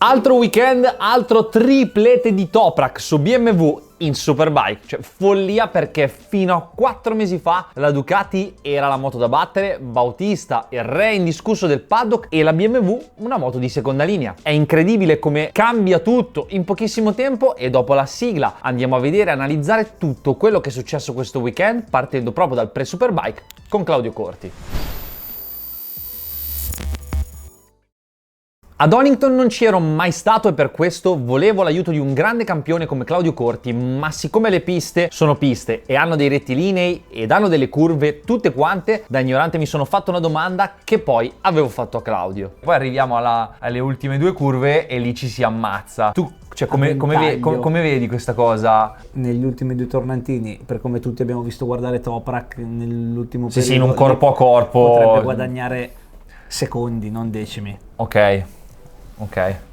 Altro weekend, altro triplete di Toprak su BMW in Superbike, cioè follia, perché fino a 4 mesi fa la Ducati era la moto da battere, Bautista il re indiscusso del paddock e la BMW una moto di seconda linea. È incredibile come cambia tutto in pochissimo tempo e dopo la sigla andiamo a vedere e analizzare tutto quello che è successo questo weekend partendo proprio dal pre-Superbike con Claudio Corti. Ad Donington non ci ero mai stato e per questo volevo l'aiuto di un grande campione come Claudio Corti, ma siccome le piste sono piste e hanno dei rettilinei ed hanno delle curve tutte quante, da ignorante mi sono fatto una domanda che poi avevo fatto a Claudio. Poi arriviamo alle ultime due curve e lì ci si ammazza. Tu come vedi questa cosa? Negli ultimi due tornantini, per come tutti abbiamo visto guardare Toprak nell'ultimo periodo, Sì, in un corpo a corpo potrebbe guadagnare secondi, non decimi. Ok.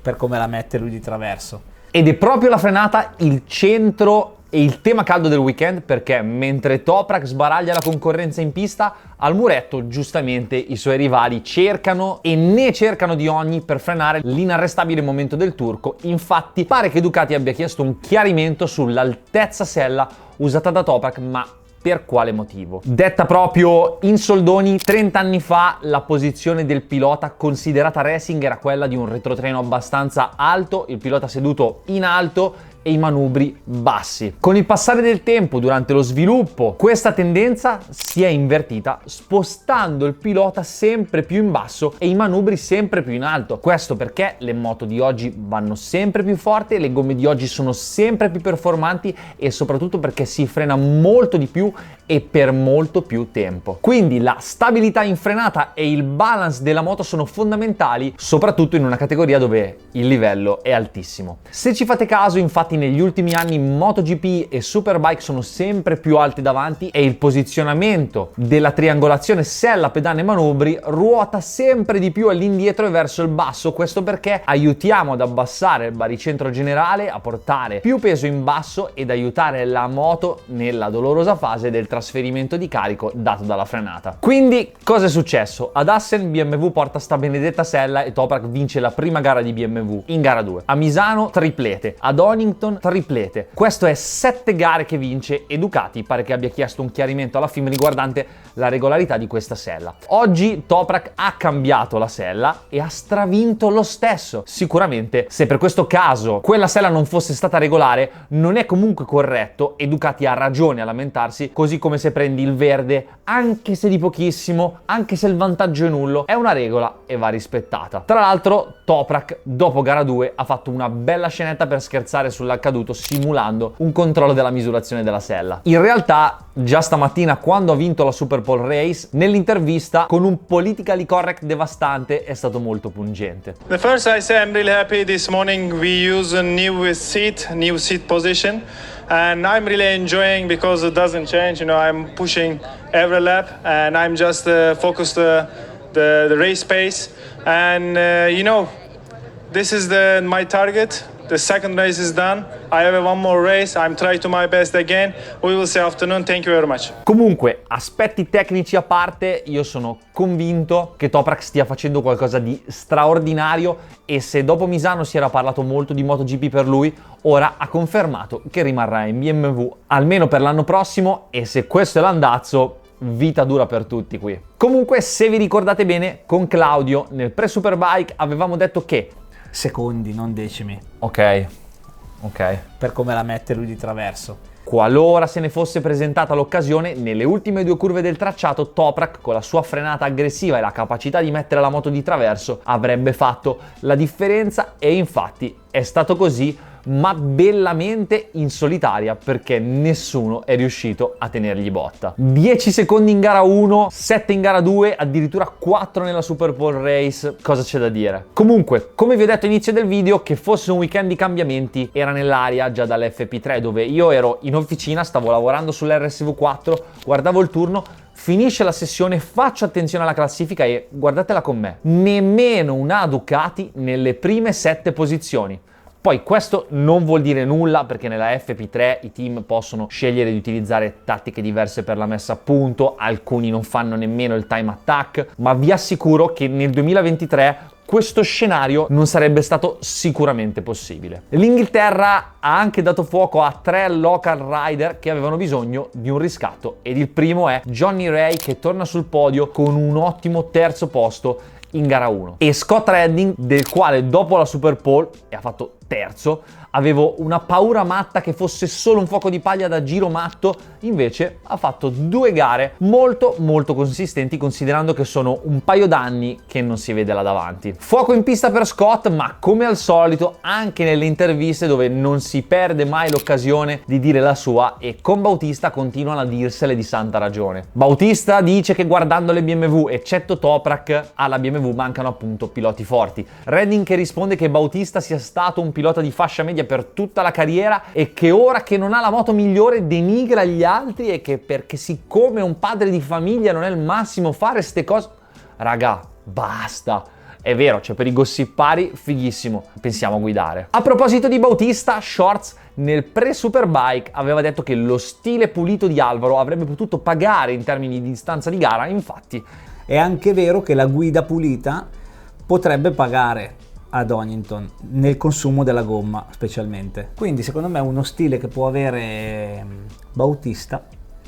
Per come la mette lui di traverso. Ed è proprio la frenata il centro e il tema caldo del weekend, perché mentre Toprak sbaraglia la concorrenza in pista, al muretto giustamente i suoi rivali cercano e ne cercano di ogni per frenare l'inarrestabile momento del turco. Infatti pare che Ducati abbia chiesto un chiarimento sull'altezza sella usata da Toprak, ma per quale motivo? Detta proprio in soldoni, 30 anni fa la posizione del pilota considerata racing era quella di un retrotreno abbastanza alto, il pilota seduto in alto e i manubri bassi. Con il passare del tempo, durante lo sviluppo, questa tendenza si è invertita, spostando il pilota sempre più in basso e i manubri sempre più in alto. Questo perché le moto di oggi vanno sempre più forti, le gomme di oggi sono sempre più performanti e soprattutto perché si frena molto di più e per molto più tempo. Quindi la stabilità in frenata e il balance della moto sono fondamentali, soprattutto in una categoria dove il livello è altissimo. Se ci fate caso, infatti, negli ultimi anni MotoGP e Superbike sono sempre più alti davanti e il posizionamento della triangolazione sella, pedane e manubri ruota sempre di più all'indietro e verso il basso. Questo perché aiutiamo ad abbassare il baricentro generale, a portare più peso in basso ed aiutare la moto nella dolorosa fase del trasferimento di carico dato dalla frenata. Quindi cosa è successo? Ad Assen BMW porta sta benedetta sella e Toprak vince la prima gara di BMW in gara 2. A Misano triplete, a Donington triplete. Questo è 7 gare che vince e Ducati pare che abbia chiesto un chiarimento alla FIM riguardante la regolarità di questa sella. Oggi Toprak ha cambiato la sella e ha stravinto lo stesso. Sicuramente se per questo caso quella sella non fosse stata regolare non è comunque corretto e Ducati ha ragione a lamentarsi, così come se prendi il verde, anche se di pochissimo, anche se il vantaggio è nullo, è una regola e va rispettata. Tra l'altro Toprak dopo gara 2 ha fatto una bella scenetta per scherzare sull'accaduto simulando un controllo della misurazione della sella. In realtà già stamattina, quando ha vinto la Super Pole Race, nell'intervista con un politically correct devastante è stato molto pungente. The first I say I'm really happy this morning we use a new seat position, and I'm really enjoying because it doesn't change, you know, I'm pushing every lap and I'm just focused the race pace, and you know, this is my target. The second race is done. I have one more race. I'm trying to my best again. We will see afternoon. Thank you very much. Comunque, aspetti tecnici a parte, io sono convinto che Toprak stia facendo qualcosa di straordinario e se dopo Misano si era parlato molto di MotoGP per lui, ora ha confermato che rimarrà in BMW almeno per l'anno prossimo e se questo è l'andazzo, vita dura per tutti qui. Comunque, se vi ricordate bene, con Claudio nel pre-Superbike avevamo detto che Secondi, non decimi. Ok. Per come la mette lui di traverso. Qualora se ne fosse presentata l'occasione, nelle ultime due curve del tracciato, Toprak, con la sua frenata aggressiva e la capacità di mettere la moto di traverso, avrebbe fatto la differenza e infatti è stato così, ma bellamente in solitaria perché nessuno è riuscito a tenergli botta. 10 secondi in gara 1, 7 in gara 2, addirittura 4 nella Super Pole Race, cosa c'è da dire? Comunque, come vi ho detto all'inizio del video, che fosse un weekend di cambiamenti era nell'aria già dall'FP3, dove io ero in officina, stavo lavorando sull'RSV4, guardavo il turno, finisce la sessione, faccio attenzione alla classifica e guardatela con me, nemmeno una Ducati nelle prime 7 posizioni. Poi questo non vuol dire nulla perché nella FP3 i team possono scegliere di utilizzare tattiche diverse per la messa a punto, alcuni non fanno nemmeno il time attack, ma vi assicuro che nel 2023 questo scenario non sarebbe stato sicuramente possibile. L'Inghilterra ha anche dato fuoco a 3 local rider che avevano bisogno di un riscatto, ed il primo è Johnny Ray, che torna sul podio con un ottimo terzo posto in gara 1, e Scott Redding, del quale dopo la Super Pole, e ha fatto terzo, avevo una paura matta che fosse solo un fuoco di paglia da giro matto, invece ha fatto 2 gare molto consistenti, considerando che sono un paio d'anni che non si vede là davanti. Fuoco in pista per Scott, ma come al solito anche nelle interviste, dove non si perde mai l'occasione di dire la sua, e con Bautista continuano a dirsele di santa ragione. Bautista dice che guardando le BMW, eccetto Toprak, alla BMW mancano appunto piloti forti. Redding che risponde che Bautista sia stato un pilota di fascia media per tutta la carriera e che ora che non ha la moto migliore denigra gli altri, e che perché siccome è un padre di famiglia non è il massimo fare ste cose. Raga, basta. È vero, cioè per i gossipari fighissimo, pensiamo a guidare. A proposito di Bautista, Shorts nel pre-Superbike aveva detto che lo stile pulito di Alvaro avrebbe potuto pagare in termini di distanza di gara, infatti. È anche vero che la guida pulita potrebbe pagare a Donington nel consumo della gomma specialmente, quindi secondo me uno stile che può avere Bautista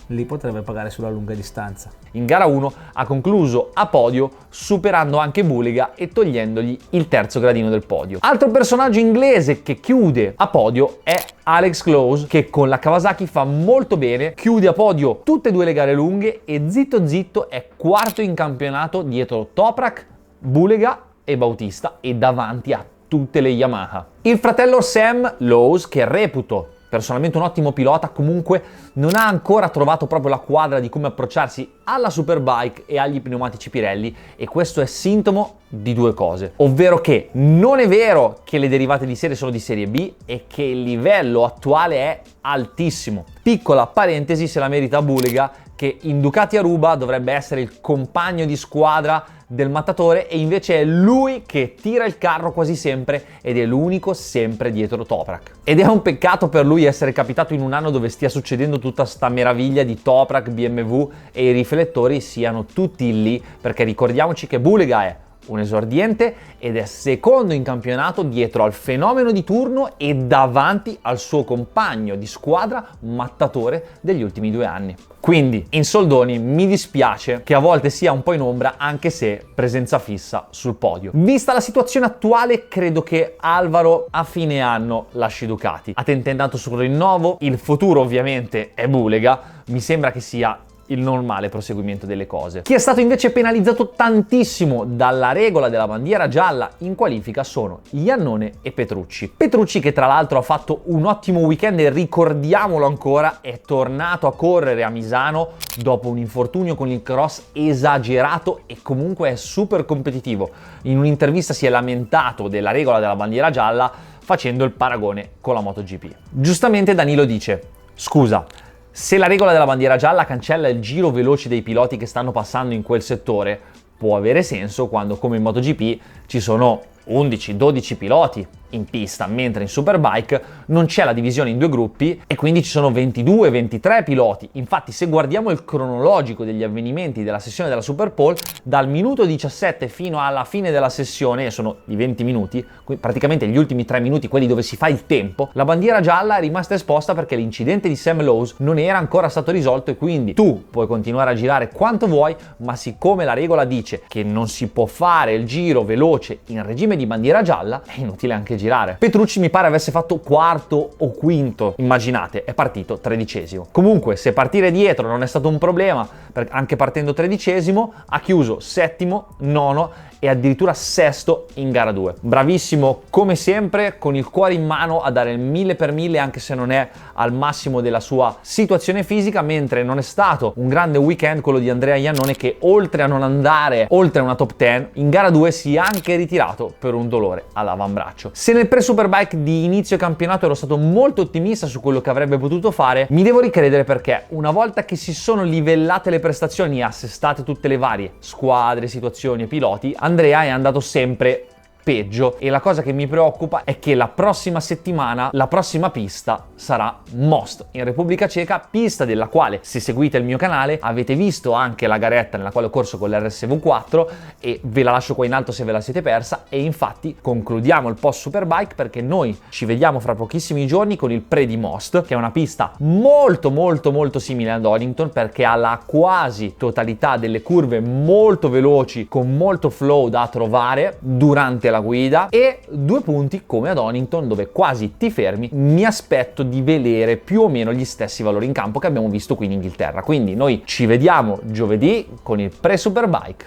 lì potrebbe pagare sulla lunga distanza. In gara 1 ha concluso a podio, superando anche Bulega e togliendogli il terzo gradino del podio. Altro personaggio inglese che chiude a podio è Alex Close, che con la Kawasaki fa molto bene, chiude a podio tutte e 2 le gare lunghe e zitto zitto è quarto in campionato dietro Toprak, Bulega e Bautista, e davanti a tutte le Yamaha. Il fratello Sam Lowes, che reputo personalmente un ottimo pilota, comunque non ha ancora trovato proprio la quadra di come approcciarsi alla Superbike e agli pneumatici Pirelli, e questo è sintomo di 2 cose, ovvero che non è vero che le derivate di serie sono di serie B e che il livello attuale è altissimo. Piccola parentesi se la merita Bulega, che in Ducati Aruba dovrebbe essere il compagno di squadra del mattatore, e invece è lui che tira il carro quasi sempre ed è l'unico sempre dietro Toprak. Ed è un peccato per lui essere capitato in un anno dove stia succedendo tutta sta meraviglia di Toprak, BMW e i riflettori siano tutti lì, perché ricordiamoci che Bulega è un esordiente ed è secondo in campionato dietro al fenomeno di turno e davanti al suo compagno di squadra mattatore degli ultimi 2 anni. Quindi, in soldoni, mi dispiace che a volte sia un po' in ombra, anche se presenza fissa sul podio. Vista la situazione attuale, credo che Alvaro a fine anno lasci Ducati. Ha tentennato sul rinnovo, il futuro ovviamente è Bulega, mi sembra che sia il normale proseguimento delle cose. Chi è stato invece penalizzato tantissimo dalla regola della bandiera gialla in qualifica sono Iannone e Petrucci. Petrucci, che tra l'altro ha fatto un ottimo weekend e ricordiamolo ancora, è tornato a correre a Misano dopo un infortunio con il cross esagerato e comunque è super competitivo. In un'intervista si è lamentato della regola della bandiera gialla facendo il paragone con la MotoGP. Giustamente Danilo dice: scusa, se la regola della bandiera gialla cancella il giro veloce dei piloti che stanno passando in quel settore, può avere senso quando, come in MotoGP, ci sono 11-12 piloti in pista, mentre in Superbike non c'è la divisione in 2 gruppi e quindi ci sono 22-23 piloti. Infatti, se guardiamo il cronologico degli avvenimenti della sessione della Super Pole, dal minuto 17 fino alla fine della sessione, e sono di 20 minuti, praticamente gli ultimi 3 minuti, quelli dove si fa il tempo, la bandiera gialla è rimasta esposta perché l'incidente di Sam Lowes non era ancora stato risolto, e quindi tu puoi continuare a girare quanto vuoi, ma siccome la regola dice che non si può fare il giro veloce in regime di bandiera gialla, è inutile anche girare. Petrucci mi pare avesse fatto quarto o quinto, immaginate, è partito 13esimo. Comunque, se partire dietro non è stato un problema, anche partendo 13esimo, ha chiuso 7º, 9º e addirittura 6º in gara 2. Bravissimo come sempre, con il cuore in mano a dare il 1000 per 1000 anche se non è al massimo della sua situazione fisica, mentre non è stato un grande weekend quello di Andrea Iannone, che oltre a non andare oltre una top 10, in gara 2 si è anche ritirato per un dolore all'avambraccio. Se nel pre-Superbike di inizio campionato ero stato molto ottimista su quello che avrebbe potuto fare, mi devo ricredere, perché una volta che si sono livellate le prestazioni e assestate tutte le varie squadre, situazioni e piloti, Andrea è andato sempre peggio, e la cosa che mi preoccupa è che la prossima settimana la prossima pista sarà Most in Repubblica Ceca, pista della quale, se seguite il mio canale, avete visto anche la garetta nella quale ho corso con l'RSV4 e ve la lascio qua in alto se ve la siete persa. E infatti concludiamo il post Superbike perché noi ci vediamo fra pochissimi giorni con il pre di Most, che è una pista molto simile ad Donington perché ha la quasi totalità delle curve molto veloci con molto flow da trovare durante la guida, e 2 punti come ad Donington dove quasi ti fermi. Mi aspetto di vedere più o meno gli stessi valori in campo che abbiamo visto qui in Inghilterra, quindi noi ci vediamo giovedì con il pre Superbike.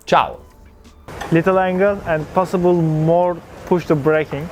Ciao! Little angle and possible more push to braking.